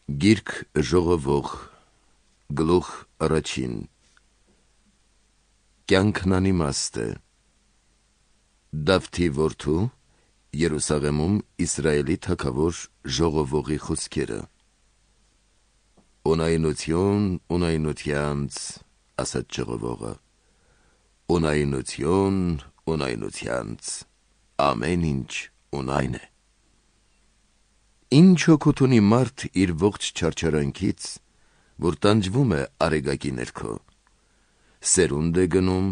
Գիրք ժողովող, գլուխ առաջին։ Կյանքն անիմաստ է։ Դավթի որդու, Երուսաղեմում Իսրայելի թագավոր ժողովողի խոսքերը։ Ունայնություն, ունայնությանց, ասաց ժողովողը, ունայնություն, ունայնությանց, ամեն ինչ ունայն է։ Ինչ հոգուտ ունի մարդ իր ողջ չարչարանքից, որ տանջվում է արեգակի ներքո։ Սերունդ է գնում,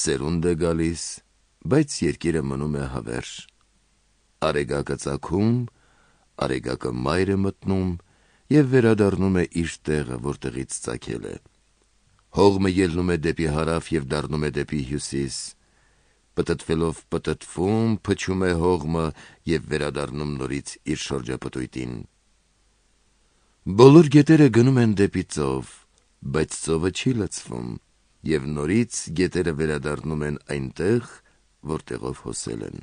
սերունդ է գալիս, բայց երկիրը մնում է հավերժ։ Արեգակը ծագում, արեգակը մայր է մտնում և վերադառնում է իր տեղը, որտեղից ծագել է։ Հողմը ելնում է դեպի հարավ և դառնում է դեպի հյուսիս, պտտվելով պտտվում, փչում է հողմը և վերադառնում նորից իր շրջապտույտին։ Բոլոր գետերը գնում են դեպի ծով, բայց ծովը չի լցվում, և նորից գետերը վերադառնում են այնտեղ, որտեղով հոսել են։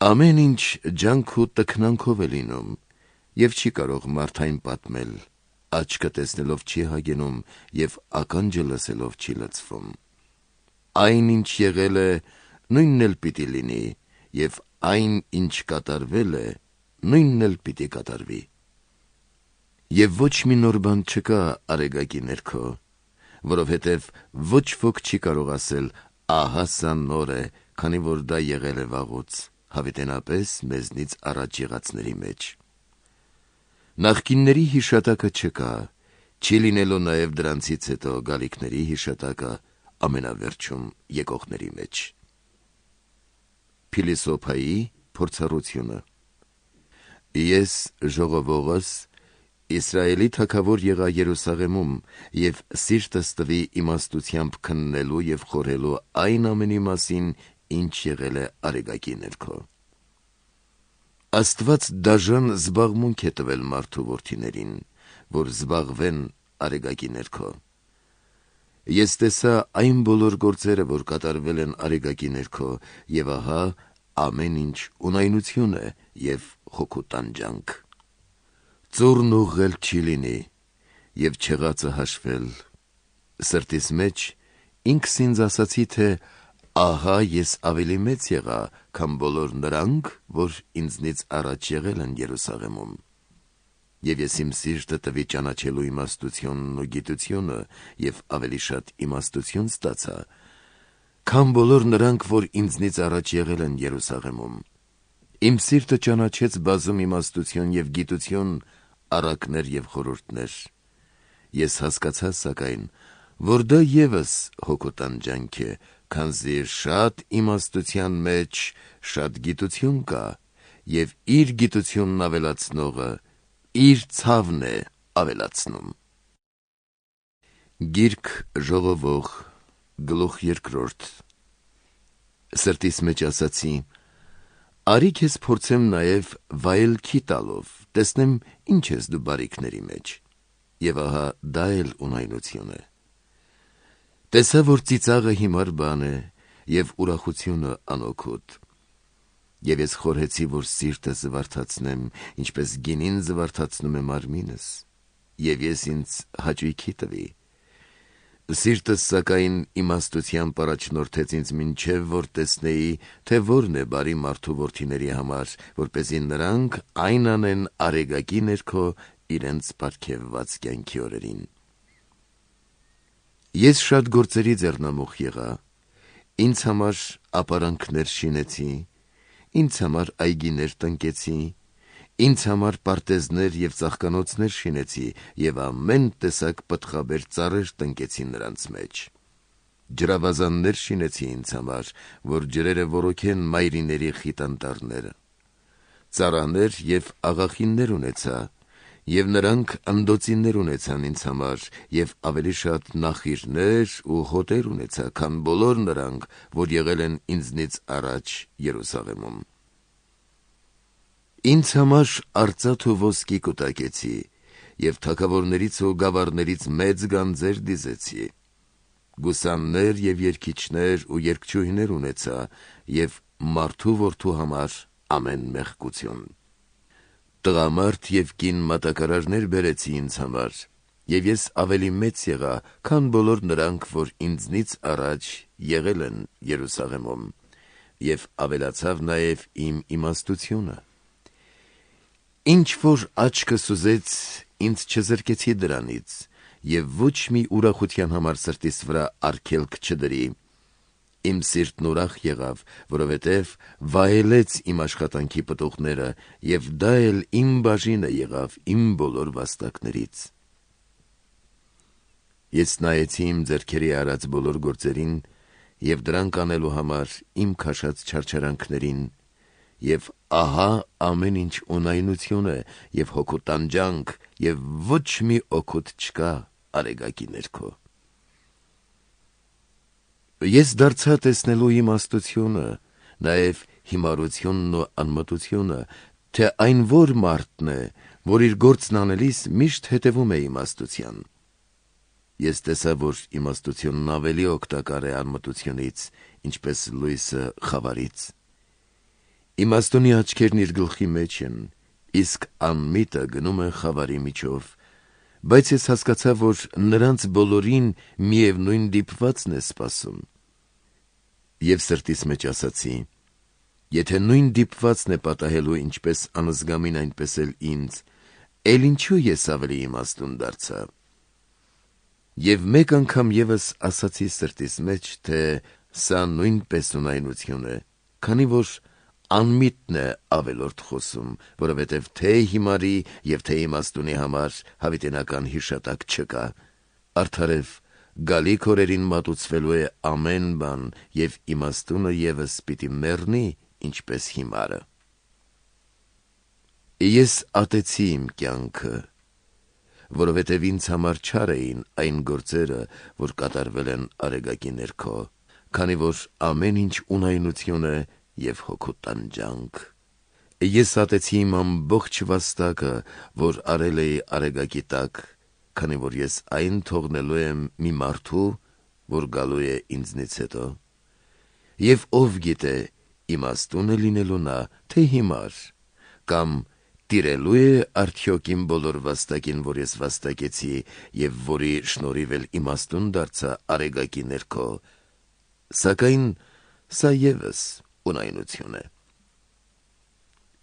Ամեն ինչ ջանք ու տքնանքով է լինում, և չի կարող մարդ այն պատմել, աչքը տեսնելով չի հագենում և ականջը լսելով չի լցվում։ Այն ինչ եղել է, նույնն էլ պիտի լինի, և այն ինչ կատարվել է, նույնն էլ պիտի կատարվի։ Եվ ոչ մի նոր բան չկա արեգակի ներքո, որովհետև ոչ ոք չի կարող ասել. ահա սա նոր է, քանի որ դա եղել է վաղուց, հավիտենապես մեզնից առաջ եղածների մեջ։ Նախկինների հիշատակը չկա, չի լինելու նաև դրանցից հետո գալիքների հիշատակը ամենավերջում եկողների մեջ։ Փիլիսոփայի փորձառությունը։ Ես ժողովողս Իսրայելի թագավոր եղա Երուսաղեմում և սիրտս տվի իմաստությամբ քննելու և խորհելու այն ամենի մասին, ինչ եղել է արեգակի ներքո։ Աստված դաժան զբաղմունք է տվել մարդու որդիներին, որ զբաղվեն արեգակի ներքո։ Ես տեսա այն բոլոր գործերը, որ կատարվել են արեգակի ներքո, և ահա ամեն ինչ ունայնություն է և հոգու տանջանք։ Ծուռն ուղղել չի լինի, և չեղածը հաշվել։ Սրտիս մեջ ինքս ինձ ասացի, թե ահա ես ավելի մեծ եղա, քան բոլոր նրանք, որ ինձնից առաջ եղել են Երուսաղեմում։ Եվ ես իմ սիրտը տվի ճանաչելու իմաստությունն ու գիտությունը և ավելի շատ իմաստություն ստացա, քան բոլոր նրանք, որ ինձնից առաջ եղել են Երուսաղեմում։ Իմ սիրտը ճանաչեց բազում իմաստություն և գիտություն, առակներ և խորհուրդներ։ Ես հասկացա սակայն, որ դա ևս հոգու տանջանք է, քանզի շատ իմաստության մեջ շատ գիտություն կա, և իր գիտությունն ավելացնողը իր ցավն է ավելացնում։ Գիրք ժողովող, գլուխ երկրորդ։ Սրտիս մեջ ասացի. արի քեզ փորձեմ նաև վայելքի տալով, տեսնեմ ինչ ես դու բարիքների մեջ։ Եվ ահա դա էլ ունայնություն է։ Տեսա, որ ծիծաղը հիմար բան է, և ուրախությունը անօգուտ։ Եվ ես խորհեցի, որ սիրտը զվարթացնեմ, ինչպես գինին զվարթացնում է մարմինս, և ես ինձ հաճույքի տվի։ Սիրտս սակայն իմաստությամբ առաջնորդեց ինձ մինչև որ տեսնեի, թե որն է բարի մարդու որդիների համար, որպեսզի նրանք այն անեն արեգակի ներքո իրենց պարգևված կյանքի օրերին։ Ես շատ գործերի ձեռնամուխ եղա, ինձ համար ապարանքներ շինեցի, ինձ համար այգիներ տնկեցի, ինձ համար պարտեզներ և ծաղկանոցներ շինեցի և ամեն տեսակ պտղաբեր ծառեր տնկեցի նրանց մեջ։ Ջրավազաններ շինեցի ինձ համար, որ ջրերը ոռոգեն մայրիների խիտ անտառները։ Ծառաներ և աղախիններ ունեցա, և նրանք ընդոցիներ ունեցան ինձ համար, և ավելի շատ նախիրներ ու հոտեր ունեցա, քան բոլոր նրանք, որ եղել են ինձնից առաջ Երուսաղեմում։ Ինձ համար արծաթ ու ոսկի կուտակեցի, և թագավորներից ու գավառներից մեծ գանձեր դիզեցի։ Գուսաններ և երգիչներ ու երգչուհիներ ունեցա, և մարդու որդու համար ամեն մեղքություն։ Տղամարդ և կին մատակարարներ բերեցի ինձ համար, և ես ավելի մեծ եղա, քան բոլոր նրանք, որ ինձնից առաջ եղել են Երուսաղեմում, և ավելացավ նաև իմ իմաստությունը։ Ինչ որ աչքս ուզեց, ինձ չզրկեցի դրանից, և ոչ մի ուրախության համար սրտիս վրա արգելք չդրի։ Իմ սիրտն ուրախ եղավ, որովհետև վայելեց իմ աշխատանքի պտուղները, և դա էլ իմ բաժինը եղավ իմ բոլոր վաստակներից։ Ես նայեցի իմ ձեռքերի արած բոլոր գործերին և դրանք անելու համար իմ քաշած չարչարանքներին, և ահա ամեն ինչ ունայնություն է և հոգու տանջանք, և ոչ մի օգուտ չկա արեգակի ներքո։ Ես դարձա տեսնելու իմաստությունը, նաև հիմարությունն ու անմտությունը, թե այն որ մարդն է, որ իր գործն անելիս միշտ հետևում է իմաստության։ Ես տեսա, որ իմաստությունն ավելի օգտակար է անմտությունից, ինչպես լույսը խավարից։ Իմաստունի աչքերն իր գլխի մեջ են, իսկ անմիտը գնում է խավարի միջով, բայց ես հասկացա, որ նրանց բոլորին միևնույն դիպվածն է սպասում։ Եվ սրտիս մեջ ասացի. եթե նույն դիպվածն է պատահելու ինչպես անզգամին, այնպես էլ ինձ, էլ ինչու ես ավելի իմաստուն դարձա։ Եվ մեկ անգամ ևս ասացի սրտիս մեջ, թե սա նույնպես ունայնություն է, քանի որ անմիտն է ավելորդ խոսում, որովհետև թե հիմարի և թե իմաստունի համար հավիտենական հիշատակ չկա։ Արդարև գալիք օրերին մատուցվելու է ամեն բան, և իմաստունը ևս պիտի մեռնի, ինչպես հիմարը։ Ես ատեցի իմ կյանքը, որովհետև ինձ համար չար էին այն գործերը, որ կատարվել են արեգակի ներքո, քանի որ ամեն ինչ ունայնություն է և հոգու տանջանք։ Ես ատեցի իմ ամբողջ վաստակը, որ արել էի արեգակի տակ, քանի որ ես այն թողնելու եմ մի մարդու, որ գալու է ինձնից հետո։ Եվ ով գիտե, իմաստուն է լինելու նա, թե հիմար, կամ տիրելու է արդյոք իմ բոլոր վաստակին, որ ես վաստակեցի, և որի շնորհիվ էլ իմաստուն դարձա արեգակի ներքո, սակայն սա ևս ունայնություն է։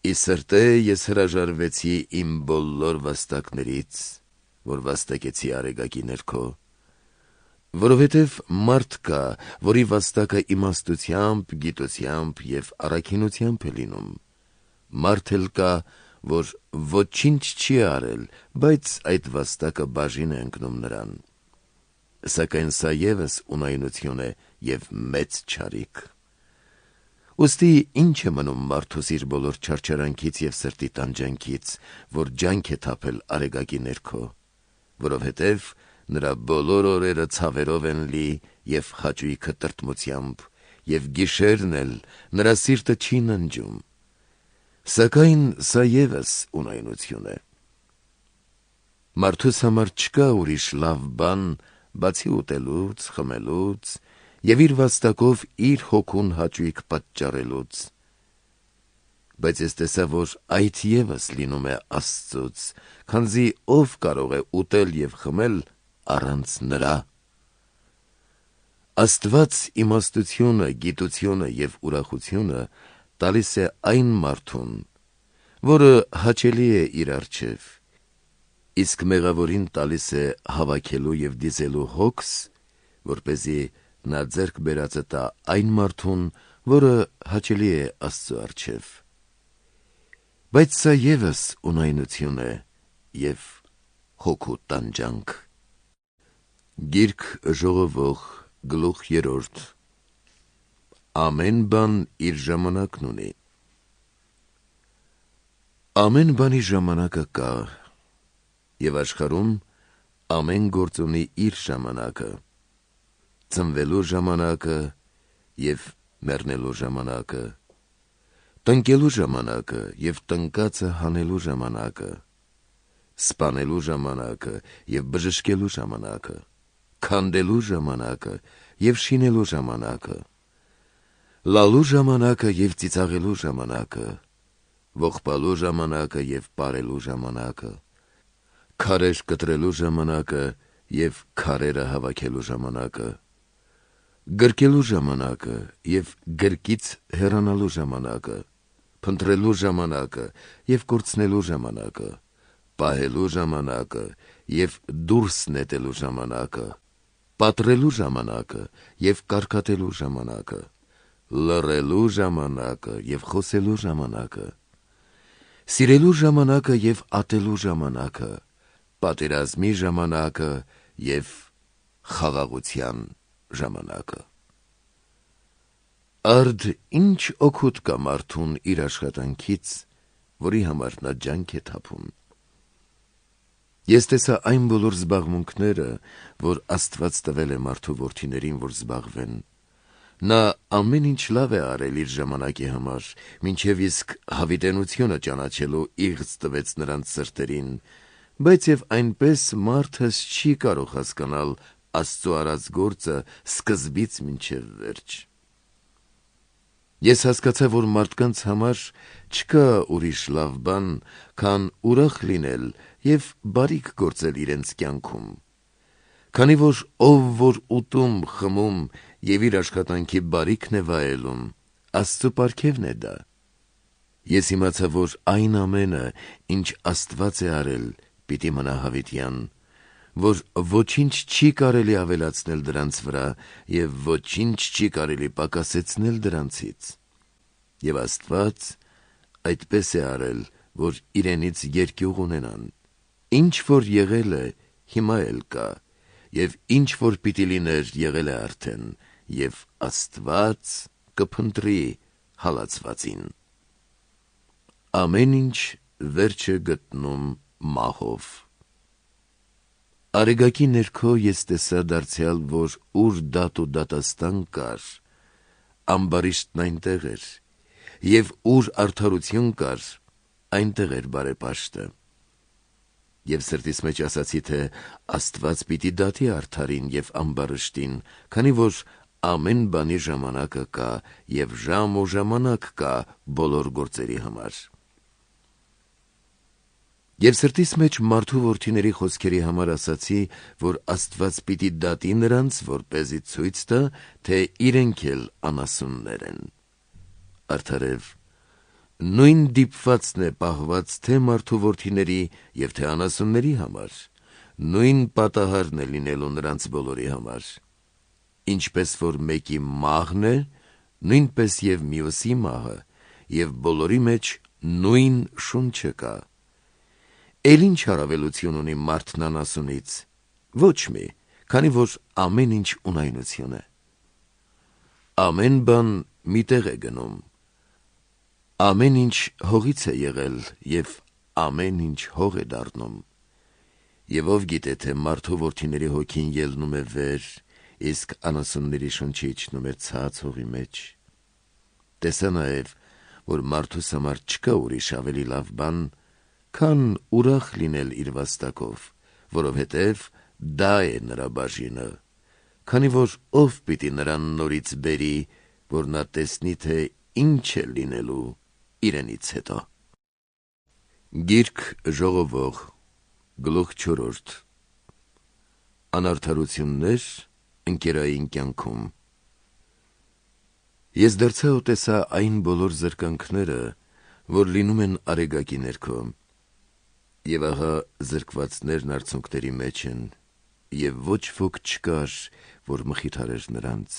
Ի սրտե ես հրաժարվեցի իմ բոլոր վաստակներից, որ վաստակեցի արեգակի ներքո, որովհետև մարդ կա, որի վաստակը իմաստությամբ, գիտությամբ և առաքինությամբ է լինում, մարդ էլ կա, որ ոչինչ չի արել, բայց այդ վաստակը բաժին է ընկնում նրան, սակայն սա ևս ունայնություն է և մեծ չարիք։ Ուստի ինչ է մնում մարդուս իր բոլոր չարչարանքից և սրտի տանջանքից, որ ջանք է թափել արեգակի ներքո, որովհետև նրա բոլոր օրերը ցավերով են լի և հաճույքը տրտմությամբ, և գիշերն էլ նրա սիրտը չի ննջում, սակայն սա ևս ունայնություն է։ Մարդուս համար չկա ուրիշ լավ բան, բացի ուտելուց, խմելուց և իր վաստակով իր հոգուն հաճույք պատճառելուց։ Բայց ես տեսա, որ այդ ևս լինում է Աստծուց, քանզի ով կարող է ուտել և խմել առանց նրա։ Աստված իմաստությունը, գիտությունը և ուրախությունը տալիս է այն մարդուն, որը հաճելի է իր առջև, իսկ մեղավորին տալիս է հավաքելու և դիզելու հոգս, որպեսզի նա ձեռք բերածը տա այն մարդուն, որը հաճելի է Աստծու առջև։ Բայց սա ևս ունայնություն է և հոգու տանջանք։ Գիրք ժողովող, գլուխ 3 Ամեն բան իր ժամանակն ունի։ Ամեն բանի ժամանակը կա, և աշխարհում ամեն գործ ունի իր ժամանակը, ծնվելու ժամանակը և մեռնելու ժամանակը, տնկելու ժամանակը և տնկածը հանելու ժամանակը, սպանելու ժամանակը և բժշկելու ժամանակը, քանդելու ժամանակը և շինելու ժամանակը, լալու ժամանակը և ծիծաղելու ժամանակը, ողբալու ժամանակը և պարելու ժամանակը, քարեր կտրելու ժամանակը և քարերը հավաքելու ժամանակը, գրկելու ժամանակը և գրկից հեռանալու ժամանակը, փնտրելու ժամանակը և կորցնելու ժամանակը, պահելու ժամանակը և դուրս նետելու ժամանակը, պատռելու ժամանակը և կարկատելու ժամանակը, լռելու ժամանակը և խոսելու ժամանակը, սիրելու ժամանակը և ատելու ժամանակը, պատերազմի ժամանակը և խաղաղության ժամանակը։ Արդ ինչ օգուտ կա մարդուն իր աշխատանքից, որի համար նա ջանք է թափում։ Ես տեսա այն բոլոր զբաղմունքները, որ Աստված տվել է մարդու որդիներին, որ զբաղվեն։ Նա ամեն ինչ լավ է արել իր ժամանակի համար, մինչև իսկ հավիտենությունը ճանաչելու իղձ տվեց նրանց սրտերին, բայց և այնպես մարդս չի կարող հասկանալ Աստծու արած գործը սկզբից մինչև վերջ։ Ես հասկացա, որ մարդկանց համար չկա ուրիշ լավ բան, քան ուրախ լինել և բարիք գործել իրենց կյանքում, քանի որ ով որ ուտում, խմում և իր աշխատանքի բարիքն է վայելում, Աստծու պարգևն է դա։ Ես իմացա, որ այն ամենը, ինչ Աստված է արել, պիտի մնա հավիտյան, որ ոչինչ չի կարելի ավելացնել դրանց վրա և ոչինչ չի կարելի պակասեցնել դրանցից։ Եվ Աստված այդպես է արել, որ իրենից երկյուղ ունենան։ Ինչ որ եղել է, հիմա էլ կա, և ինչ որ պիտի լիներ, եղել է արդեն, և Աստված կփնտրի հալածվածին։ Ամեն ինչ վերջ է գտնում մահով։ Արեգակի ներքո ես տեսա դարձյալ, որ ուր դատ ու դատաստան կար, ամբարիշտն այնտեղ էր, և ուր արդարություն կար, այնտեղ էր բարեպաշտը։ Եվ սրտիս մեջ ասացի, թե Աստված պիտի դատի արդարին և ամբարիշտին, քանի որ ամեն բանի ժամանակը կա և ժամ ու ժամանակ կա բոլոր գործերի համար։ Եվ սրտիս մեջ մարդու որդիների խոսքերի համար ասացի, որ Աստված պիտի դատի նրանց, որպեսզի ցույց տա, թե իրենք էլ անասուններ են։ Արդարև, նույն դիպվածն է պահված թե մարդու որդիների և թե անասունների համար, նույն պատահարն է լինելու նրանց բոլորի համար։ Ինչպես որ մեկի մահն է, նույնպես և մյուսի մահը, և բոլորի մեջ նույն շունչը կա։ Էլ ինչ հարավելություն ունի մարդն անասունից։ Ոչ մի, քանի որ ամեն ինչ ունայնություն է։ Ամեն բան մի տեղ է գնում։ Ամեն ինչ հողից է եղել, և ամեն ինչ հող է դառնում։ Եվ ով գիտե, թե մարդու որդիների հոգին ելնում է վեր, իսկ անասունների շունչը իջնում է ցած հողի մեջ։ Տեսա նաև, որ մարդուս համար չկա ուրիշ ավելի լավ բան, քան ուրախ լինել իր վաստակով, որովհետև դա է նրա բաժինը, քանի որ ով պիտի նրան նորից բերի, որ նա տեսնի, թե ինչ է լինելու իրենից հետո։ Գիրք ժողովող, գլուխ 4 Անարդարություններ ընկերային կյանքում։ Ես դարձա ու տեսա այն բոլոր զրկանքները, որ լինում են արեգակի ներքո, և ահա զրկվածներն արցունքների մեջ են, և ոչ ոք չկար, որ մխիթարեր նրանց,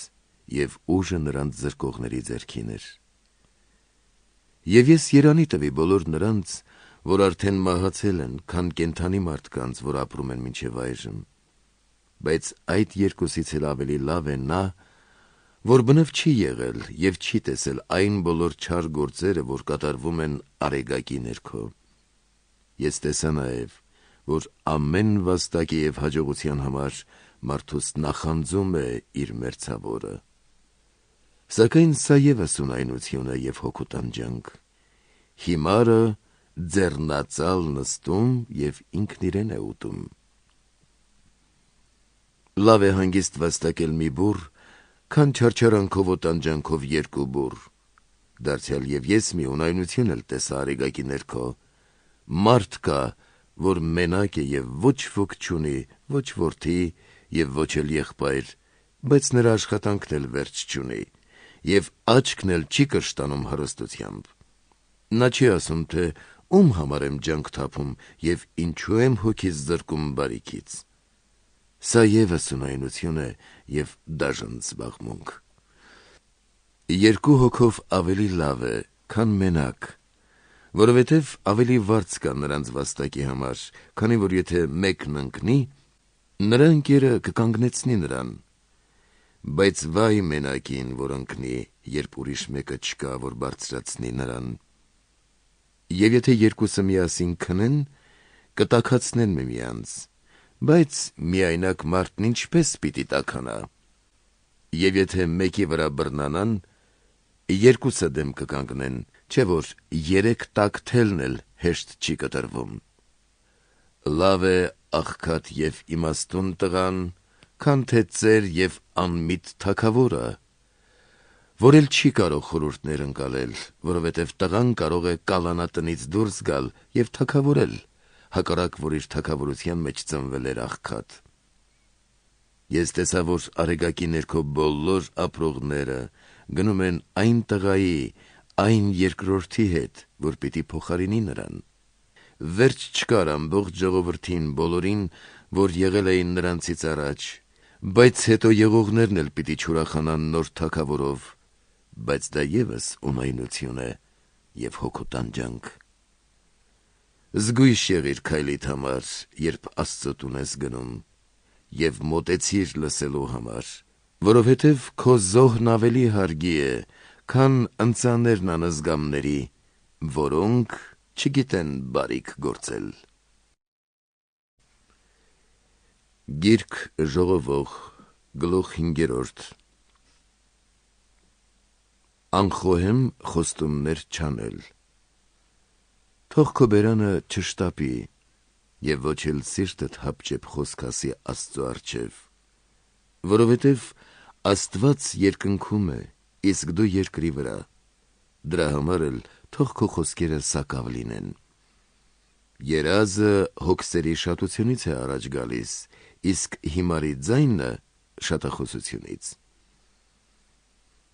և ուժը նրանց զրկողների ձեռքին էր։ Եվ ես երանի տվի բոլոր նրանց, որ արդեն մահացել են, քան կենդանի մարդկանց, որ ապրում են մինչև այժմ։ Բայց այդ երկուսից էլ ավելի լավ է նա, որ բնավ չի եղել և չի տեսել այն բոլոր չար գործերը, որ կատարվում են արեգակի ներքո։ Ես տեսա նաև, որ ամեն վաստակի և հաջողության համար մարդուս նախանձում է իր մերձավորը։ Սակայն սա ևս ունայնություն է և հոգու տանջանք։ Հիմարը ձեռնածալ նստում և ինքն իրեն է ուտում։ Լավ է հանգիստ վաստակել մի բուռ, քան չարչարանքով ու տանջանքով երկու բուռ, դարձյալ եւ ես մի ունայնություն էլ տեսա արեգակի ներքո, մարդ կա, որ մենակ է եւ ոչ ոք չունի, ոչ որդի եւ ոչ էլ եղբայր, բայց նրա աշխատանքն էլ վերջ չունի, եւ աչքն էլ չի կրշտանում հարստությամբ։ Նա չի ասում, թե ում համար եմ ջանք թափում եւ ինչու եմ հոգիս զրկում բարիքից։ Սա եւս ունայնություն է եւ դաժան զբաղմունք։ Երկու հոգով ավելի լավ է, քան մենակ, որովհետև ավելի վարձ կա նրանց վաստակի համար, քանի որ եթե մեկն ընկնի, նրա ընկերը կկանգնեցնի նրան, բայց վայ մենակին, որ ընկնի, երբ ուրիշ մեկը չկա, որ բարձրացնի նրան։ Եվ եթե երկուսը միասին քնեն, կտաքացնեն միմյանց, բայց միայնակ մարդն ինչպես պիտի տաքանա։ Եվ եթե մեկի վրա բռնանան, երկուսը դեմ կկանգնեն, չէ որ 3 տաքթելն էլ հեշտ չի կտրվում։ Լավ է աղքատ եւ իմաստուն տղան, քան թե ծեր եւ անմիտ թագավորը, որ էլ չի կարող խորհուրդներ ընկալել, որովհետև տղան կարող է կալանա տնից դուրս գալ եւ թագավորել, հակառակ որ իր թագավորության մեջ ծնվել էր աղքատ։ Ես տեսա, որ արեգակի ներքո բոլոր ապրողները գնում են այն տղայի, այն երկրորդի հետ, որ պիտի փոխարինի նրան։ Վերջ չկար ամբողջ ժողովրդին բոլորին, որ եղել էին նրանցից առաջ, բայց հետո եղողներն էլ պիտի չուրախանան նոր թագավորով, բայց դա եւս ունայնություն է եւ հոգու տանջանք։ Զգույշ եղիր քայլիդ համար, երբ Աստծո տուն ես գնում, եւ մոտեցիր լսելու համար, որովհետև քո զոհն ավելի հարգի է, քան ընծաներն անզգամների, որոնք չգիտեն բարիք գործել։ Գիրք ժողովող, գլուխ 5. Անխոհեմ խոստումներ չանել։ Թող քո բերանը չշտապի, եւ ոչ էլ սիրտդ հապճեպ խոսք ասի Աստծո առջև, որովհետև Աստված երկնքում է, իսկ դու երկրի վրա, դրա համար էլ թող քո խոսքերը սակավ լինեն։ Երազը հոգսերի շատությունից է առաջ գալիս, իսկ հիմարի ձայնը շատախոսությունից։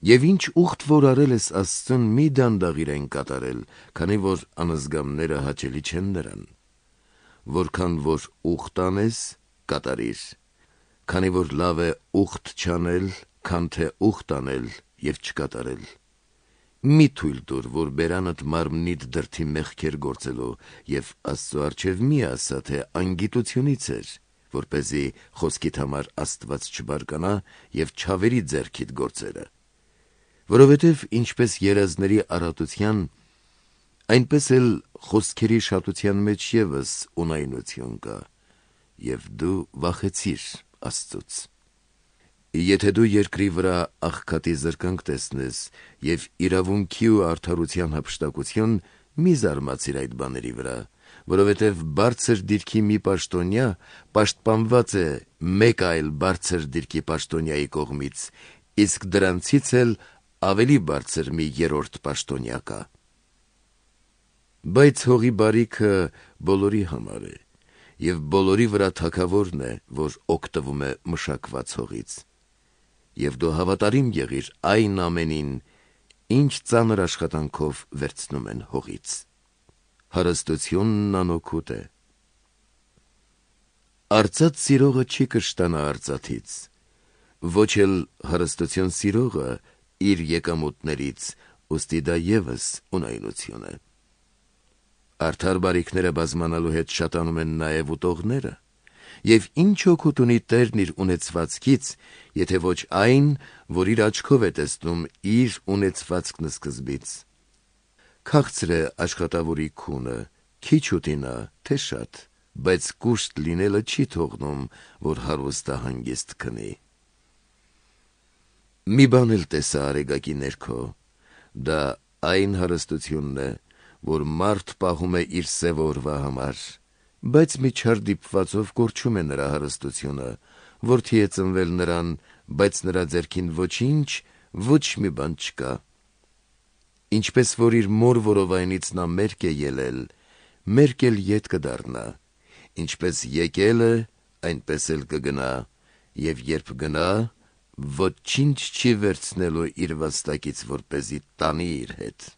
Եվ ինչ ուխտ որ արել ես Աստծուն, մի դանդաղիր այն կատարել, քանի որ անզգամները հաճելի չեն նրան։ Որքան որ ուխտ անես, կատարիր, քանի որ լավ է ուխտ չանել, քան թե ուխտ անել եւ չկատարել։ Մի թույլ տուր, որ բերանդ մարմնիդ դրդի մեղքեր գործելու եւ Աստծո առջև մի ասա, թե անգիտությունից էր, որպեսզի խոսքիդ համար Աստված չբարկանա եւ չավերի ձեռքիդ գործերը։ Որովհետև ինչպես երազների առատության, այնպես էլ խոսքերի շատության մեջ եւս ունայնություն կա, եւ դու վախեցիր Աստծուց։ Եթե դու երկրի վրա աղքատի զրկանք տեսնես եւ իրավունքի ու արդարության հափշտակություն, մի զարմացիր այդ բաների վրա, որովհետև բարձր դիրքի մի պաշտոնյա պաշտպանված է մեկ այլ բարձր դիրքի պաշտոնյայի կողմից, իսկ դրանցից էլ ավելի բարձր մի 3-րդ պաշտոնյա կա։ Բայց հողի բարիքը բոլորի համար է, եւ բոլորի վրա թագավորն է, որ օգտվում է մշակված հողից։ Եվ դու հավատարիմ եղիր այն ամենին, ինչ ծանր աշխատանքով վերցնում են հողից։ Հարստությունն անօգուտ է։ Արծաթ սիրողը չի կշտանա արծաթից, ոչ էլ հարստություն սիրողը իր եկամուտներից, ուստի դա եւս ունայնություն է։ Արդար բարիքները բազմանալու հետ շատանում են նաեւ ուտողները, եւ ինչ օգուտ ունի տերն իր ունեցվածքից, եթե ոչ այն, որ իր աչքով է տեսնում իր ունեցվածքն սկզբից։ Քաղցր է աշխատավորի քունը, քիչ ուտինա, թե շատ, բայց կուշտ լինելը չի թողնում, որ հարուստը հանգիստ քնի։ Մի բան էլ տեսա արեգակի ներքո, դա այն հարստությունն է, որ մարդ պահում է իր սև օրվա համար, բայց մի չար դիպվածով կորչում է նրա հարստությունը, որդի է ծնվել նրան, բայց նրա ձեռքին ոչինչ, ոչ մի բան չկա։ Ինչպես որ իր մոր որովայնից նա մերկ է ելել, մերկ էլ ետ կդառնա, ինչպես եկել է, այնպես էլ կգնա, եւ երբ գնա, ոչինչ չի վերցնելու իր վաստակից, որպեսզի տանի իր հետ։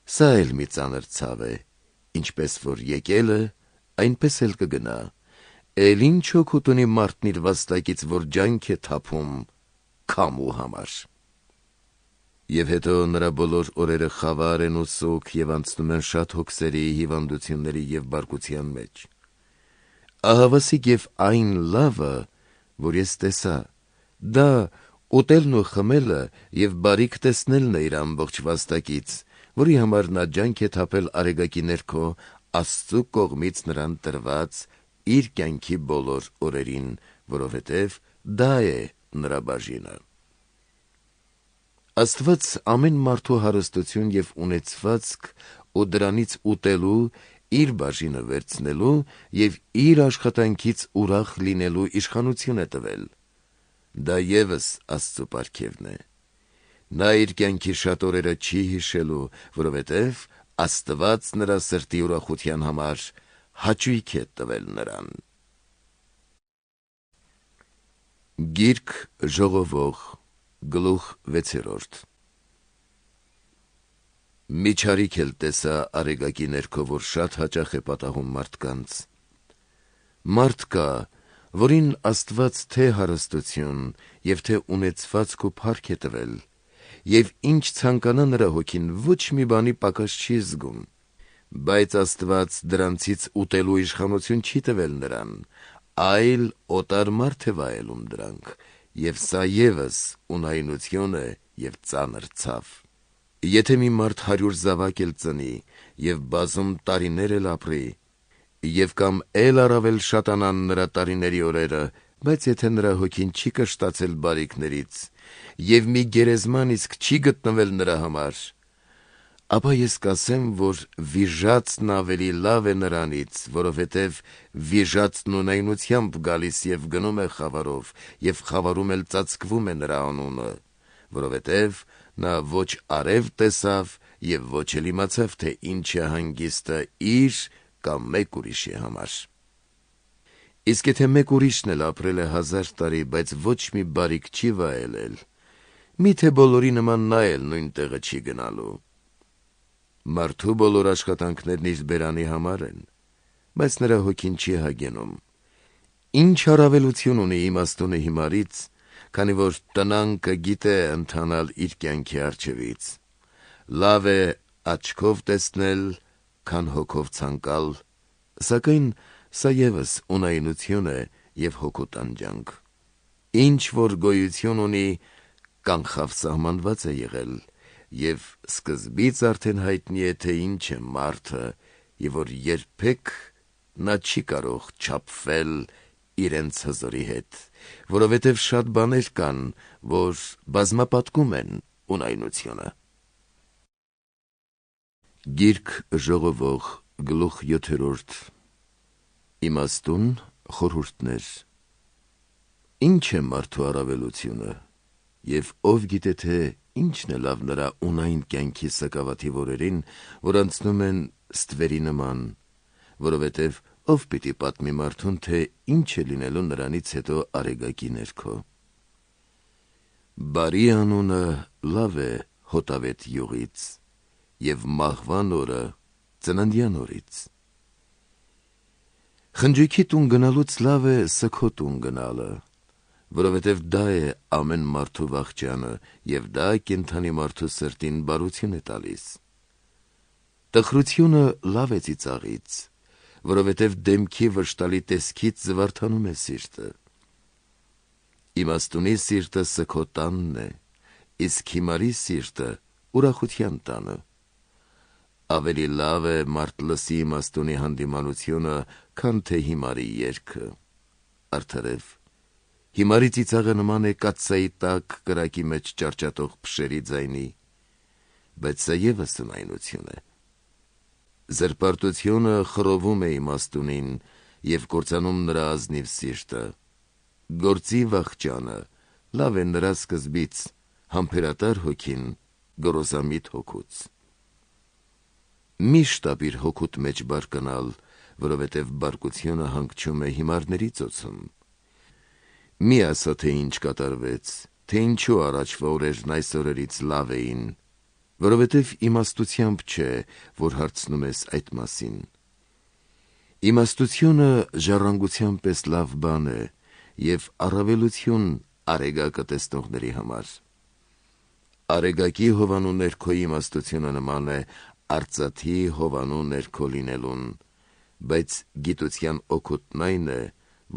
Սա էլ մի ծանր ցավ է, ինչպես որ եկել է, այնպես էլ կգնա, էլ ինչ օգուտ ունի մարդն իր վաստակից, որ ջանք է թափում քամու համար։ Եվ հետո նրա բոլոր օրերը խավար են ու սուգ եւ անցնում են շատ հոգսերի, հիվանդությունների եւ բարկության մեջ։ Ահավասիկ եւ այն լավը, որ ես տեսա, դա ուտելն ու խմելը եւ բարիք տեսնելն է իր ամբողջ վաստակից, որի համար նա ջանք է թափել արեգակի ներքո Աստծու կողմից նրան տրված իր կյանքի բոլոր օրերին, որովհետեւ դա է նրա բաժինը։ Աստված ամեն մարդու հարստություն եւ ունեցվածք ու դրանից ուտելու, իր բաժինը վերցնելու եւ իր աշխատանքից ուրախ լինելու իշխանություն է տվել։ Դա եւս Աստծու պարգևն է։ Նա իր կյանքի շատ օրերը չի հիշելու, որովհետեւ Աստված նրա սրտի ուրախության համար հաճույք է տվել նրան։ Գիրք ժողովող գլուխ 6 Միջարիք էլ տեսա արեգակի ներքո, որ շատ հաճախ է պատահում մարդկանց։ Մարդ կա, որին Աստված թե հարստություն եւ թե ունեցվածք ու փառք է տվել, եւ ինչ ցանկանա նրա հոգին, ոչ մի բանի պակաս չի զգում, բայց Աստված դրանցից ուտելու իշխանություն չի տվել նրան, այլ օտար մարդ է վայելում դրանք, եւ սա եւս ունայնություն է եւ ծանր ցավ։ Եթե մի մարդ 100 զավակ էլ ծնի եւ բազում տարիներ էլ ապրի, եւ կամ էլ առավել շատանան նրա տարիների օրերը, բայց եթե նրա հոգին չի կշտացել բարիքներից եւ մի գերեզման իսկ չի գտնվել նրա համար, ապա ես կասեմ, որ վիժածն ավելի լավ է նրանից, որովհետեւ վիժածն ունայնությամբ գալիս եւ գնում է խավարով, եւ խավարում էլ ծածկվում է նրա անունը, որովհետեւ նա ոչ արև տեսավ եւ ոչ էլ իմացավ, թե ինչ է հանգիստը իր կամ մեկ ուրիշի համար։ Իսկ եթե մեկ ուրիշն էլ ապրել է 1000 տարի, բայց ոչ մի բարիք չի վայելել, միթե բոլորի նման նա էլ նույն տեղը չի գնալու։ Մարդու բոլոր աշխատանքներն իր բերանի համար են, բայց նրա հոգին չի հագենում։ Ինչ առավելություն ունի իմաստունը հիմարից, քանի որ տնանկը գիտե ընթանալ իր կյանքի առջևից։ Լավ է աչքով տեսնել, քան հոգով ցանկալ, սակայն սա եւս ունայնություն է եւ հոգու տանջանք։ Ինչ որ գոյություն ունի, կանխավ սահմանված է եղել, եւ սկզբից արդեն հայտնի է, թե ինչ է մարդը, եւ որ երբեք նա չի կարող չափվել իրենց հզորի հետ, որովհետև շատ բաներ կան, որ բազմապատկում են ունայնությունը։ Գիրք ժողովող գլուխ 7 Իմաստուն խորհուրդներ։ Ինչ է մարդու առավելությունը, եւ ով գիտե թե ինչն է լավ նրա ունայն կյանքի սակավաթիվ օրերին, որ անցնում են ստվերի նման, որովհետև ով պիտի պատմի մարդուն, թե ինչ է լինելու նրանից հետո արեգակի ներքո։ Բարի անունը լավ է հոտավետ յուղից, եւ մահվան օրը ծննդյան օրից։ Խնջույքի տուն գնալուց լավ է սգո տուն գնալը, որովհետև դա է ամեն մարդու վախճանը, եւ դա կենդանի մարդու սրտին բարություն է տալիս։ Տխրությունը լավ է ծիծաղից, որովհետև դեմքի վշտալի տեսքից զվարթանում է սիրտը։ Իմաստունի սիրտը սգո տանն է, իսկ հիմարի սիրտը ուրախության տանը։ Ավելի լավ է մարդ լսի իմաստունի հանդիմանությունը, քան թե հիմարի երգը։ Արդարև, հիմարի ծիծաղը նման է կաթսայի տակ կրակի մեջ ճարճատող փշերի ձայնի, բայց սա ևս ունայնություն է։ Զրպարտությունը խռովում է իմաստունին եւ կործանում նրա ազնիվ սիրտը։ Գործի վախճանը լավ է նրա սկզբից, համբերատար հոգին գոռոզամիտ հոգուց։ Միշտ ապիր հոգուտ մեջ բարկանալ, որովհետև բարկությունը հանգչում է հիմարների ծոցում։ Մի ասա, թե ինչ կատարվեց, թե ինչու առաջվա օրերն այս օրերից լավ էին, որովհետև իմաստությամբ չէ, որ հարցնում ես այդ մասին։ Իմաստությունը ժառանգության պես լավ բան է և առավելություն արեգակը տեսնողների համար։ Արեգակի հովանու ներքո իմաստությունը նման է արծաթի հովանու ներքո լինելուն, բայց գիտության օգուտն այն է,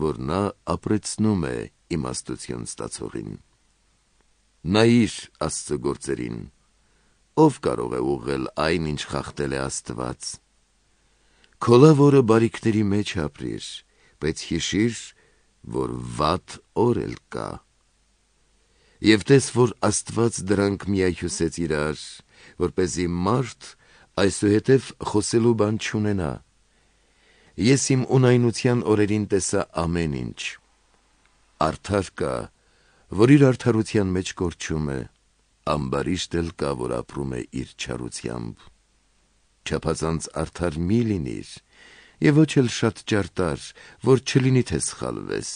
որ նա ապրեցնում է իմաստություն ստացողին։ Նայիր Աստծո գործերին, ով կարող է ուղղել այն, ինչ խախտել է Աստված։ Քո լավ օրը բարիքների մեջ ապրիր, բայց հիշիր, որ վատ օր էլ կա։ Եվ տես, որ Աստված դրանք միայհյուսեց իրար, որպեսզի մարդ այսուհետև խոսելու բան չունենա։ Ես իմ ունայնության օրերին տեսա ամեն ինչ։ Արդար կա, որ իր արդարության մեջ կորչում է, ամբարիշտ էլ կա, որ ապրում է իր չարությամբ։ Չափազանց արդար մի լինիր, և ոչ էլ շատ ճարտար, որ չլինի թե սխալվես։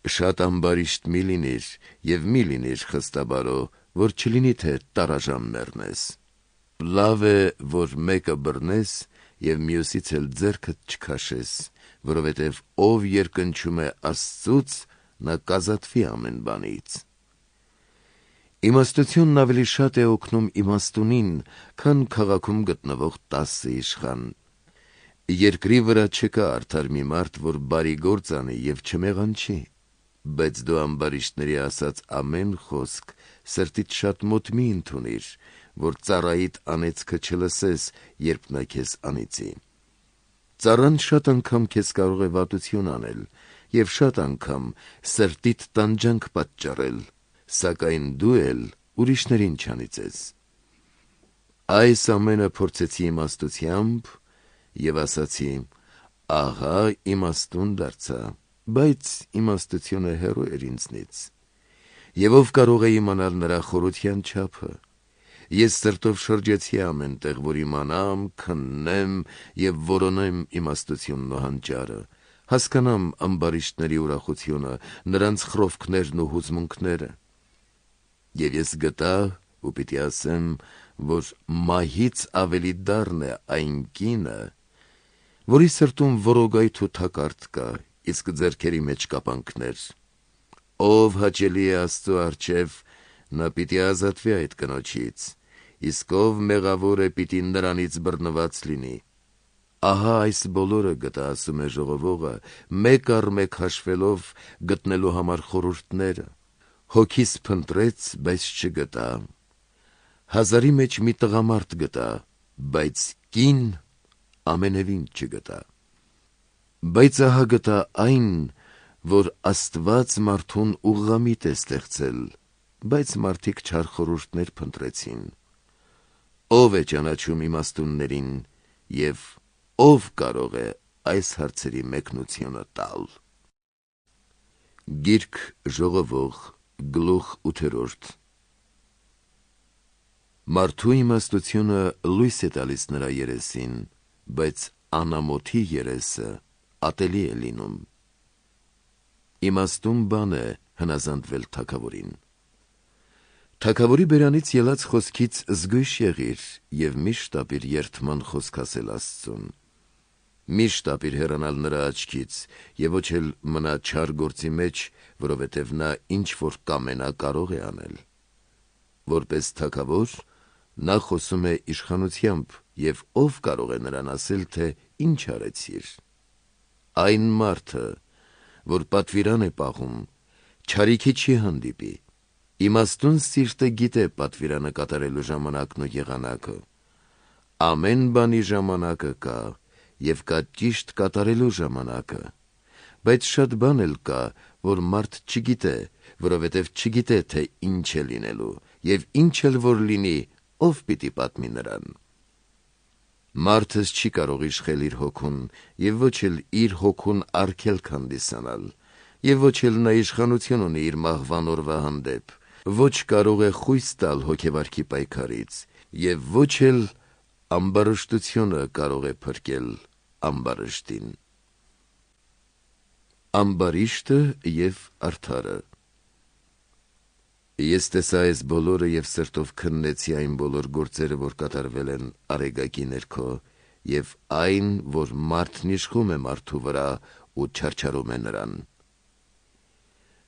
Շատ ամբարիշտ մի լինիր, և մի լինիր խստաբարո, որ չլինի թե տարաժամ մեռնես։ Լավ է, որ մեկը բռնես և մյուսից էլ ձեռքդ չքաշես, որովհետև ով երկնչում է Աստծուց, նա կազատվի ամեն բանից։ Իմաստությունն ավելի շատ է օգնում իմաստունին, քան քաղաքում գտնվող 10 իշխան։ Երկրի վրա չկա արդար մի մարդ, որ բարի գործ անի և չմեղանչի, բայց դու ամբարիշտների ասած ամեն խոսք սրտիդ շատ մոտ մի ընդունիր, որ ծառայիդ անեծքը չլսես, երբ նա քեզ անիծի։ Ծառան շատ անգամ քեզ կարող է վատություն անել և շատ անգամ սրտիդ տանջանք պատճառել, սակայն դու էլ ուրիշներին չանիծես։ Այս ամենը փորձեցի իմաստությամբ և ասացի. ահա իմաստուն դարձա, բայց իմաստությունը հեռու էր ինձնից։ Եվ ով կարող է իմանալ նրա խորության չափը։ Ես սրտով շրջեցի ամեն տեղ, որ իմանամ, քննեմ և որոնեմ իմաստությունն ու հանճարը, հասկանամ ամբարիշտների ուրախությունը, նրանց խռովքներն ու հուզմունքները։ Եվ ես գտա ու պիտի ասեմ, որ մահից ավելի դառն է այն կինը, որի սրտում որոգայթ ու թակարդ կա, իսկ ձեռքերի մեջ կապանքներ։ Ով հաճելի է Աստծո առջև, նա պիտի ազատվի այդ կնոջից, իսկ ով մեղավոր է, պիտի նրանից բռնված լինի։ Ահա այս բոլորը գտա, ասում է ժողովողը, մեկ առ մեկ հաշվելով գտնելու համար խորհուրդները։ Հոգիս փնտրեց, բայց չգտա։ Հազարի մեջ մի տղամարդ գտա, բայց կին ամենևին չգտա։ Բայց ահա գտա այն, որ Աստված մարդուն ուղղամիտ է ստեղծել, բայց մարդիկ չար խորհուրդներ փնտրեցին։ Ով է ճանաչում իմաստուններին և ով կարող է այս հարցերի մեկնությունը տալ։ Գիրք Ժողովող, գլուխ 8։ Մարդու իմաստությունը լույս է տալիս նրա երեսին, բայց անամոթի երեսը ատելի է լինում։ Իմաստուն բան է հնազանդվել թագավորին։ Թագավորի բերանից ելած խոսքից զգույշ եղիր և միշտ ապիր երդման խոսք ասել Աստծուն։ Միշտ ապիր հեռանալ նրա աչքից և ոչ էլ մնա չար գործի մեջ, որովհետև նա ինչ որ կամենա կարող է անել։ Որպես թագավոր նա խոսում է իշխանությամբ, և ով կարող է նրան ասել, թե ինչ արեցիր։ Այն մարդը, որ պատվիրան է պահում, չարիքի չի հանդիպի։ Իմաստուն սիրտը գիտե պատվիրանը կատարելու ժամանակն ու եղանակը։ Ամեն բանի ժամանակը կա, և կա ճիշտ կատարելու ժամանակը, բայց շատ բան էլ կա, որ մարդ չգիտե, որովհետև չգիտե, թե ինչ է լինելու, և ինչ էլ որ լինի, ով պիտի պատմի նրան։ Մարդս չի կարող իշխել իր հոգուն, և ոչ էլ իր հոգուն արգելք հանդիսանալ, և ոչ էլ նա իշխանություն ունի իր մահվան օրվա հանդեպ, ոչ կարող է խույս տալ հոգեվարքի պայքարից, և ոչ էլ ամբարշտությունը կարող է փրկել ամբարշտին։ Ամբարիշտը և արդարը։ Ես տեսա այս բոլորը և սրտով քննեցի այն բոլոր գործերը, որ կատարվել են Արեգակի ներքո, և այն, որ մարդն իշխում է մարդու վրա ու չարչարում է նրան։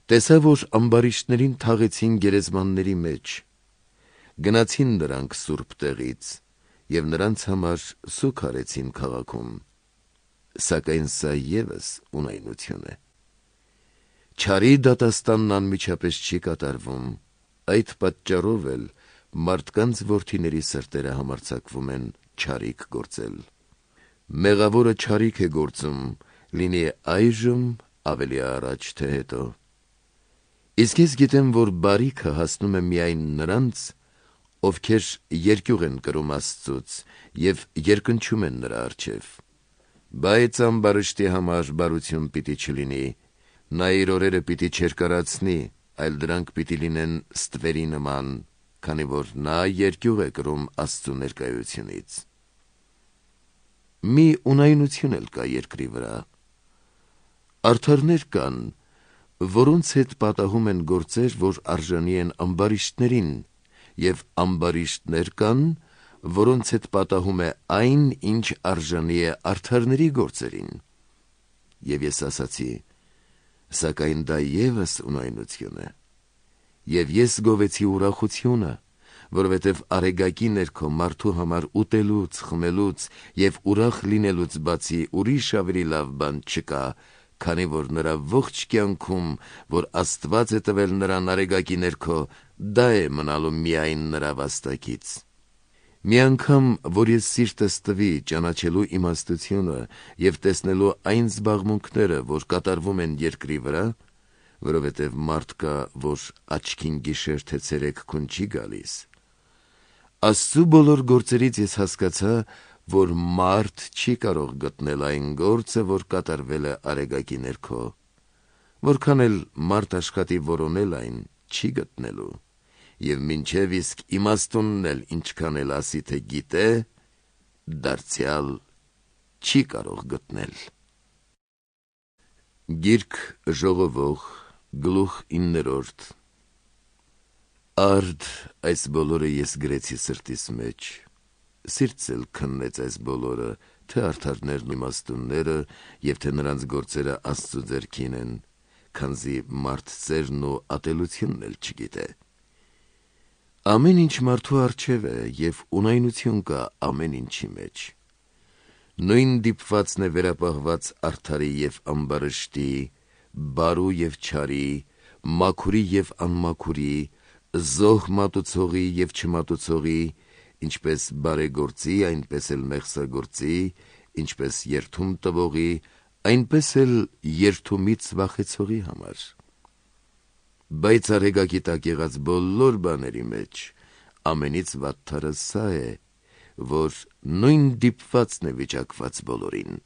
Տեսա, որ ամբարիշտներին թաղեցին գերեզմանների մեջ, գնացին նրանք սուրբ տեղից և նրանց համար սուգ արեցին քաղաքում, սակայն սա ևս ունայնություն է։ Չարի դատաստանն անմիջապես չի կատարվում, այդ պատճառով էլ մարդկանց որդիների սրտերը համարձակվում են չարիք գործել։ Մեղավորը չարիք է գործում, լինի այժմ, ավելի առաջ, թե հետո։ Իսկ ես գիտեմ, որ բարիքը հասնում է միայն նրանց, ովքեր երկյուղ են կրում Աստծուց և երկնչում են նրա առջև։ Բայց ամբարշտի համար բարություն պիտի չլինի, նա իր օրերը պիտի չերկարացնի, այլ դրանք պիտի լինեն ստվերի նման, քանի որ նա երկյուղ է կրում Աստծու ներկայությունից։ Մի ունայնություն էլ կա երկրի վրա։ Արդարներ կան, որոնց հետ պատահում են գործեր, որ արժանի են ամբարիշտներին, և ամբարիշտներ կան, որոնց հետ պատահում է այն, ինչ արժանի է արդարների գործերին։ Եվ ես ասացի. սակայն դա ևս ունայնություն է։ Եվ ես գովեցի ուրախությունը, որովհետև Արեգակի ներքո մարդու համար ուտելուց, խմելուց և ուրախ լինելուց բացի ուրիշ ավելի լավ բան չկա, քանի որ նրա ողջ կյանքում, որ Աստված է տվել նրան Արեգակի ներքո, դա է մնալու միայն նրա վաստակից։ Մի անգամ, որ ես սիրտս տվի ճանաչելու իմաստությունը և տեսնելու այն զբաղմունքները, որ կատարվում են երկրի վրա, որովհետև մարդ կա, որ աչքին գիշեր թե ցերեկ քուն չի գալիս, Աստծու բոլոր գործերից ես հասկացա, որ մարդ չի կարող գտնել այն գործը, որ կատարվել է Արեգակի ներքո, որքան էլ մարդ աշխատի որոնել այն, չի գտնելու, և մինչև իսկ իմաստունն էլ ինչքան էլ ասի, թե գիտե, դարձյալ չի կարող գտնել։ Գիրք Ժողովող, գլուխ 9. Արդ այս բոլորը ես գրեցի սրտիս մեջ, սիրտս էլ քննեց այս բոլորը, թե արդարներն ու իմաստունները, և թե նրանց գործերը Աստծու ձեռքին են, քանզի մարդ ծերն ու ատելությունն էլ չգիտե։ Ամեն ինչ մարդու առջև է, և ունայնություն կա ամեն ինչի մեջ։ Նույն դիպվածն է վերապահված արդարի և ամբարշտի, բարու և չարի, մաքուրի և անմաքուրի, զոհ մատուցողի և չմատուցողի, ինչպես բարեգործի, այնպես էլ մեղսագործի, ինչպես երդում տվողի, այնպես էլ երդումից վախեցողի համար։ Բայց Արեգակի տակ եղած բոլոր բաների մեջ ամենից վատթարը սա է, որ նույն դիպվածն է վիճակված բոլորին։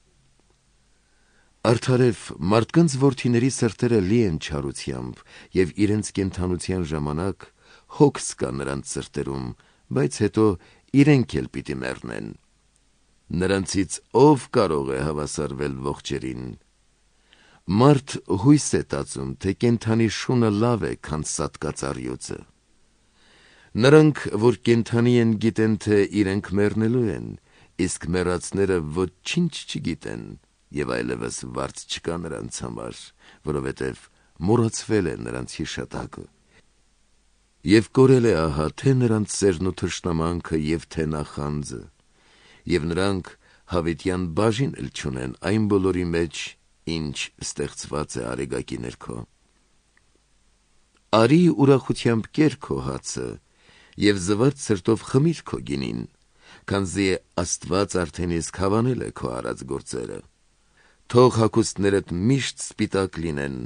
Արդարև մարդկանց որդիների սրտերը լի են չարությամբ, և իրենց կենդանության ժամանակ հոգս կա նրանց սրտերում, բայց հետո իրենք էլ պիտի մեռնեն։ Նրանցից ով կարող է հավասարվել ողջերին։ Մարդ հույս է տածում, թե կենդանի շունը լավ է, քան սատկած առյուծը։ Նրանք, որ կենդանի են, գիտեն, թե իրենք մեռնելու են, իսկ մեռածները ոչինչ չգիտեն, և այլևս վարձ չկա նրանց համար, որովհետև մոռացվել է նրանց հիշատակը։ Եվ կորել է ահա թե նրանց սերն ու թշնամանքը և թե նախանձը, և նրանք հավիտյան բաժին էլ չունեն այն բոլորի մեջ, ինչ ստեղծված է Արեգակի ներքո։ Արի ուրախությամբ կեր քո հացը և զվարթ սրտով խմիր քո գինին, քանզի Աստված արդեն իսկ հավանել է քո արած գործերը։ Թող հագուստներդ միշտ սպիտակ լինեն,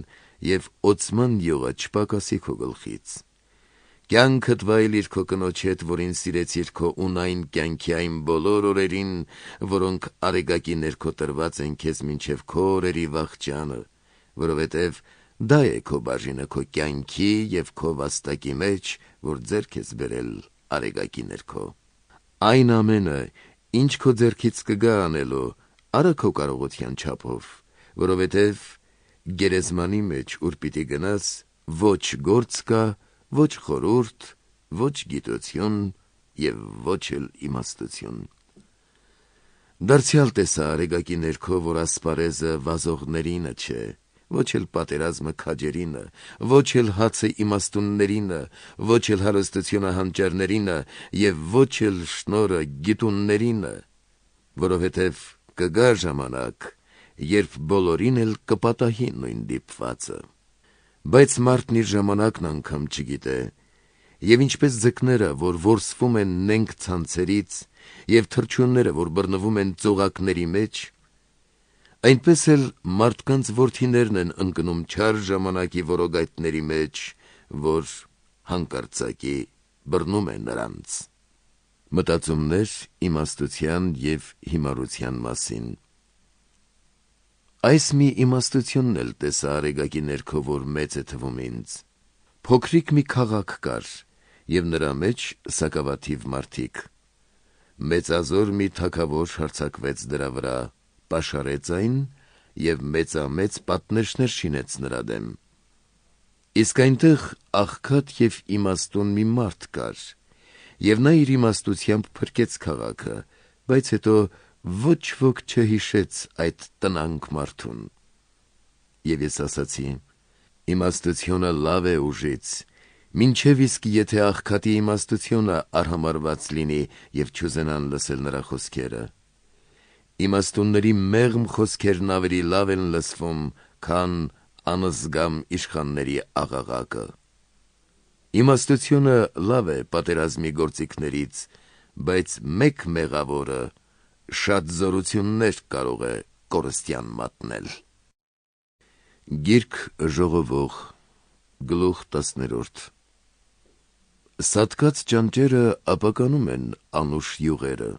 և օծման յուղը չպակասի քո գլխից։ Կյանքդ վայելիր քո կնոջ հետ, որին սիրեցիր քո ունայն կյանքի այն բոլոր օրերին, որոնք Արեգակի ներքո տրված են քեզ մինչև քո օրերի վախճանը, որովհետև Դա է քո բաժինը քո կյանքի և քո վաստակի մեջ, որ ձեռք ես բերել արեգակի ներքո։ Այն ամենը, ինչ քո ձեռքից կգա անելու, արա քո կարողության չափով, որովհետև գերեզմանի մեջ, ուր պիտի գնաս, ոչ գործ կա, ոչ խորհուրդ, ոչ գիտություն և ոչ էլ իմաստություն։ Դարձյալ տեսա արեգակի ներքո, որ ասպարեզը վազողներինը չէ, ոչ էլ պատերազմը քաջերինը, ոչ էլ հացը իմաստուններինը, ոչ էլ հարստությունը հանճարներինը և ոչ էլ շնորհը գիտուններինը, որովհետև կգա ժամանակ, երբ բոլորին էլ կպատահի նույն դիպվածը։ Բայց մարդն իր ժամանակն անգամ չգիտե, և ինչպես ձկները, որ որսվում են նենգ ցանցերից, և թռչունները, որ բռնվում են ծուղակների մեջ, այնպես էլ մարդկանց որդիներն են ընկնում չար ժամանակի որոգայթների մեջ, որ հանկարծակի բռնում է նրանց։ Մտածումներ իմաստության և հիմարության մասին։ Այս մի իմաստությունն էլ տեսա արեգակի ներքո, որ մեծ է թվում ինձ։ Փոքրիկ մի քաղաք կար, և նրա մեջ սակավաթիվ մարդիկ։ Մեծազոր մի թագավոր հարձակվեց դրա վրա, պաշարեց այն և մեծամեծ պատնեշներ շինեց նրա դեմ։ Իսկ այնտեղ աղքատ և իմաստուն մի մարդ կար, և նա իր իմաստությամբ փրկեց քաղաքը, բայց հետո ոչ ոք չհիշեց այդ տնանկ մարդուն։ Եվ ես ասացի. իմաստությունը լավ է ուժից, մինչև իսկ եթե աղքատի իմաստությունը արհամարհված լինի և չուզենան լսել նրա խոսքերը։ Իմաստունների մեղմ խոսքերն ավելի լավ են լսվում, քան անզգամ իշխանների աղաղակը։ Իմաստությունը լավ է պատերազմի գործիքներից, բայց մեկ մեղավորը շատ զորություններ կարող է կորստյան մատնել։ Գիրք ժողովող, գլուխ 10 Սատկած ճանճերը ապականում են անուշ յուղերը։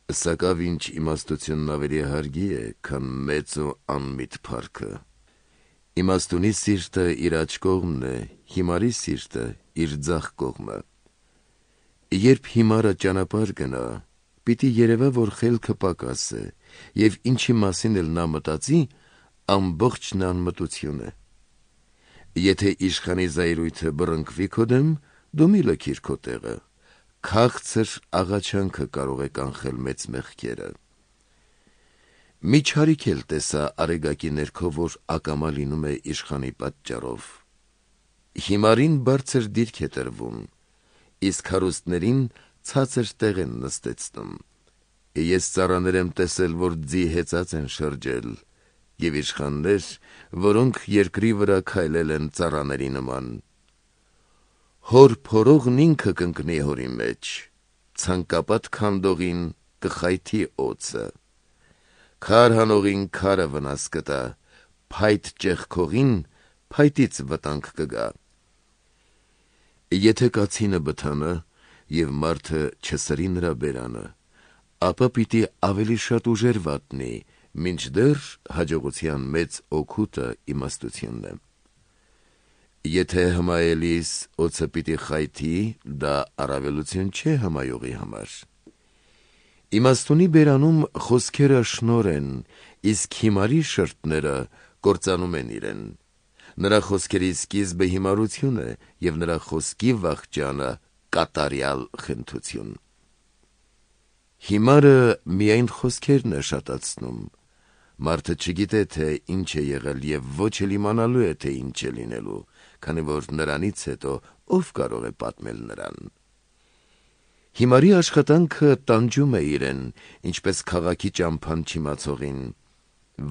Սակավ ինչ իմաստությունն ավելի հարգի է, քան մեծ ու անմիտ փառքը։ Իմաստունի սիրտը իր աջ կողմն է, հիմարի սիրտը իր ձախ կողմը։ Երբ հիմարը ճանապարհ գնա, պիտի երևա, որ խելքը պակաս է, և ինչի մասին էլ նա մտածի, ամբողջն անմտություն է։ Եթե իշխանի զայրույթը բռնկվի քո դեմ, դու մի լքիր քո տեղը, քաղցր աղաչանքը կարող է կանխել մեծ մեղքերը։ Մի չարիք էլ տեսա արեգակի ներքո, որ ակամա լինում է իշխանի պատճառով։ Հիմարին բարձր դիրք է տրվում, իսկ հարուստներին ցածր տեղ են նստեցնում։ Ես ծառաներ եմ տեսել, որ ձի հեծած են շրջել, և իշխաններ, որոնք երկրի վրա քայլել են ծառաների նման։ Հոր փորողն ինքը կընկնի հորի մեջ, ցանկապատ քանդողին կխայթի օձը, քար հանողին քարը վնաս կտա, փայտ ճեղքողին փայտից վտանգ կգա։ Եթե կացինը բթանա, և մարդը չսրի նրա բերանը, ապա պիտի ավելի շատ ուժեր վատնի, մինչդեռ հաջողության մեծ օգուտը իմաստությունն է։ Եթե հմայելիս օձը պիտի խայթի, դա առավելություն չէ հմայողի համար։ Իմաստունի բերանում խոսքերը շնորհ են, իսկ հիմարի շրթները կործանում են իրեն։ Նրա խոսքերի սկիզբը հիմարություն է, և նրա խոսքի վախճանը կատարյալ խնդություն։ Հիմարը միայն խոսքերն է շատացնում։ Մարդը չգիտե, թե ինչ է եղել և ոչ էլ իմանալու է, թե ինչ է լինելու, քանի որ նրանից հետո ով կարող է պատմել նրան։ Հիմարի աշխատանքը տանջում է իրեն, ինչպես քաղաքի ճամփան չիմացողին։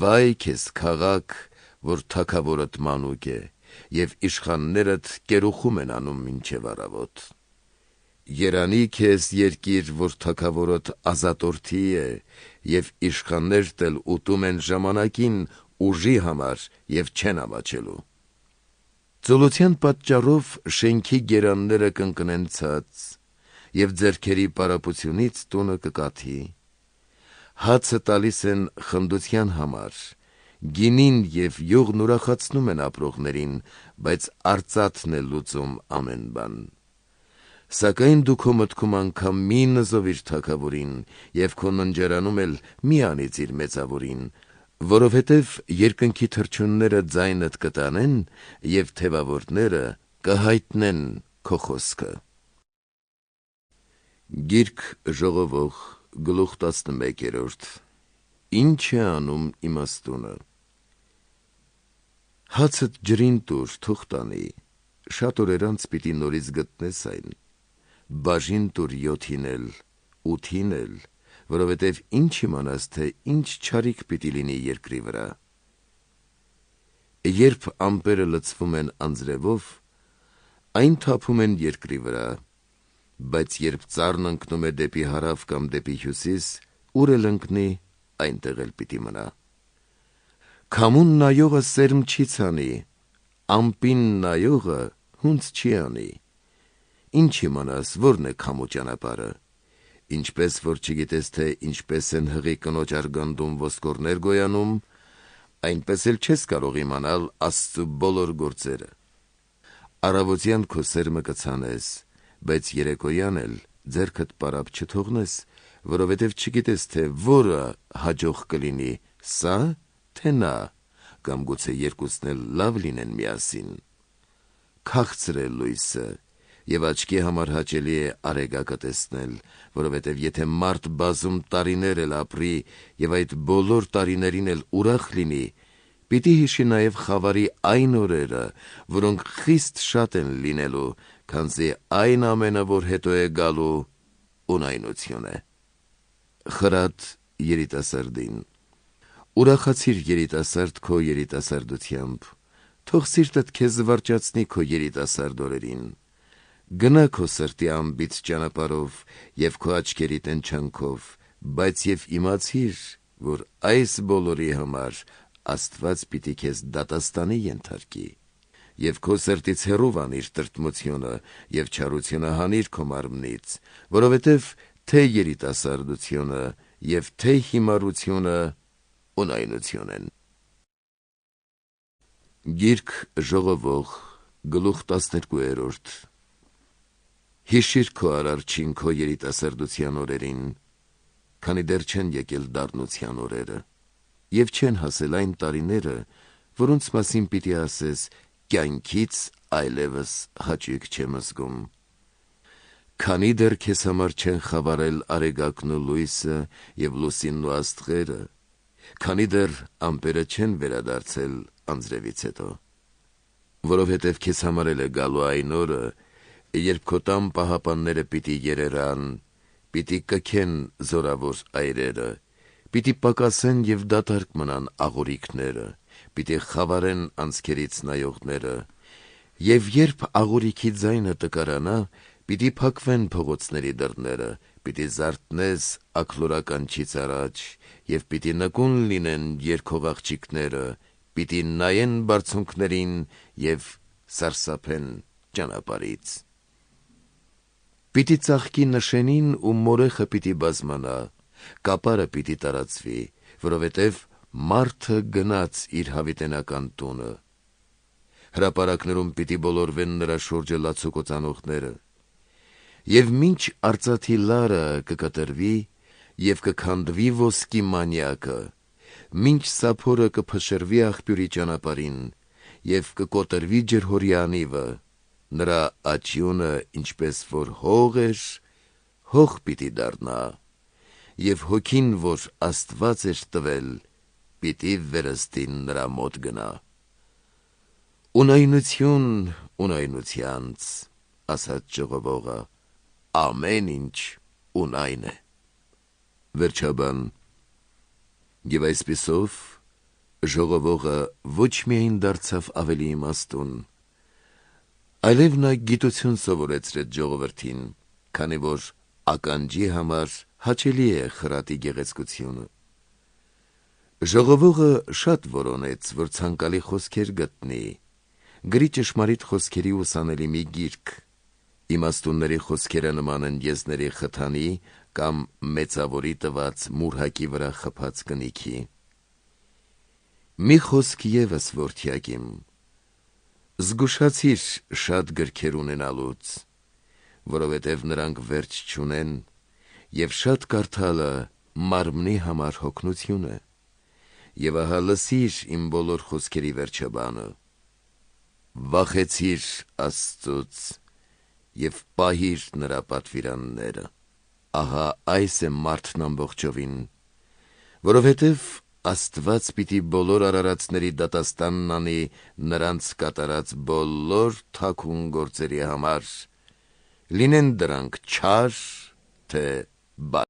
Վայ քեզ քաղաք, որ թագավորդ մանուկ է, և իշխաններդ կերուխում են անում մինչև առավոտ։ Երանի քեզ երկիր, որ թագավորդ ազատորդի է, և իշխաններդ էլ ուտում են ժամանակին ուժի համար և չեն ամաչելու։ Ծուլության պատճառով շենքի գերանները կընկնեն ցած, և ձեռքերի պարապությունից տունը կկաթի։ Հացը տալիս են խնդության համար, Գինին և յուղն ուրախացնում են ապրողներին, բայց արծաթն է լուծում ամեն բան։ Սակայն դու քո մտքում անգամ մի նզովիր թագավորին, և քո ննջարանում էլ մի անիծիր մեծավորին, որովհետև երկնքի թռչունները ձայնդ կտանեն, և թևավորները կհայտնեն քո խոսքը։ Գիրք ժողովող, գլուխ 11. Ինչ է անում իմաստունը։ Հացդ ջրին տուր, թող տանի, շատ օրեր անց պիտի նորից գտնես այն, բաժին տուր 7-ին էլ, 8-ին էլ, որովհետև ինչ իմանաս, թե ինչ չարիք պիտի լինի երկրի վրա։ Երբ ամպերը լցվում են անձրևով, այն թափում են երկրի վրա, բայց երբ ծառն ընկնում է դեպի հարավ կամ դեպի հյուսիս, ուր էլ ընկնի, այնտեղ էլ պիտի մնա։ Քամուն նայողը սերմ չի ցանի, ամպին նայողը հունց չի անի։ Ինչ իմանաս, որն է քամու ճանապարհը, ինչպես որ չգիտես, թե ինչպես են հղի կնոջ արգանդում ոսկորներ գոյանում, այնպես էլ չես կարող իմանալ Աստծու բոլոր գործերը։ Առավոտյան քո սերմը կցանես, բայց երեկոյան էլ ձեռքդ պարապ չթողնես, որովհետև չգիտես, թե որը հաջող կլինի, սա, թե նա, կամ գուցե երկուսն էլ լավ լինեն միասին։ Քաղցր է լույսը, և աչքի համար հաճելի է արեգակը տեսնել, որովհետև եթե մարդ բազում տարիներ էլ ապրի, և այդ բոլոր տարիներին էլ ուրախ լինի, պիտի հիշի նաև խավարի այն օրերը, որոնք խիստ շատ են լինելու, քանզի այն ամենը, որ հետո է գալու, ունայնություն է։ Խրատ երիտասարդին։ Ուրախացիր երիտասարդ քո երիտասարդությամբ, թող սիրտդ քեզ զվարճացնի քո երիտասարդ օրերին։ Գնա քո սրտի անբիծ ճանապարհով և քո աչքերի տենչանքով, բայց և իմացիր, որ այս բոլորի համար Աստված պիտի քեզ դատաստանի ենթարկի։ Եվ քո սրտից հեռու անիր տրտմությունը, և չարությունը հանիր քո մարմնից, որովհետև թե երիտասարդությունը և թե հիմարությունը ունայնություն են։ Գիրք ժողովող, գլուխ 12. Հիշիր քո արարչին քո երիտասարդության օրերին, քանի դեռ չեն եկել դառնության օրերը, և չեն հասել այն տարիները, որոնց մասին պիտի ասես, կյանքից այլևս հաճույք չեմ զգում։ Քանի դեռ քեզ համար չեն խավարել արեգակն ու լույսը և լուսինն ու աստղերը, քանի դեռ ամպերը չեն վերադարձել անձրևից հետո։ Որովհետև քեզ համար էլ է գալու այն օրը, երբ քո տան պահապանները պիտի երերան, պիտի կքեն զորավոր այրերը, պիտի պակասեն և դատարկ մնան աղորիքները, պիտի խավարեն անցքերից նայողները, և երբ աղորիքի ձայնը տկարանա, պիտի փակվեն փողոցների դռները, պիտի զարթնես աքլորականչից առաջ, և պիտի նկուն լինեն երգող աղջիկները, պիտի նայեն բարձունքներին և սարսափեն ճանապարհից։ Պիտի ծաղկի նշենին ու մորեխը պիտի բազմանա, կապարը պիտի տարածվի, որովհետև մարդը գնաց իր հավիտենական տունը։ Հրապարակներում պիտի բոլորվեն նրա շուրջը լացուկոծանողները։ Եվ մինչ արծաթի լարը կկտրվի, և կքանդվի ոսկի մանյակը, մինչ սափորը կփշրվի աղբյուրի ճանապարհին, և կկոտրվի ջրհորի անիվը, նրա աճյունը, ինչպես որ հող էր, հող պիտի դառնա, և հոգին, որ Աստված էր տվել, պիտի վերստի նրա մոտ գնա։ Ունայնություն ունայնությանց, ասաց ժողովողը, ամեն ինչ ունայն է։ Վերջաբան։ Եվ այսպիսով ժողովողը ոչ միայն դարձավ ավելի իմաստուն, այլև նա գիտություն սովորեցրեց ժողովրդին, քանի որ ականջի համար հաճելի է խրատի գեղեցկությունը։ Ժողովողը շատ որոնեց, որ ցանկալի խոսքեր գտնի, գրի ճշմարիտ խոսքերի ուսանելի մի գիրք։ Իմաստունների խոսքերը նման են եզների խթանի կամ մեծավորի տված մուրհակի վրա խփած կնիքի։ Մի խոսք ևս որդյակիմ, զգուշացիր շատ գրքեր ունենալուց, որովհետև նրանք վերջ չունեն, և շատ կարդալը մարմնի համար հոգնություն է, և ահա լսիր իմ բոլոր խոսքերի վերջաբանը. վախեցիր Աստծուց և պահիր նրա պատվիրանները, ահա այս է մարդն ամբողջովին, որովհետև Աստված պիտի բոլոր արարածների դատաստանն անի նրանց կատարած բոլոր թաքուն գործերի համար, լինեն դրանք չար, թե բարդ։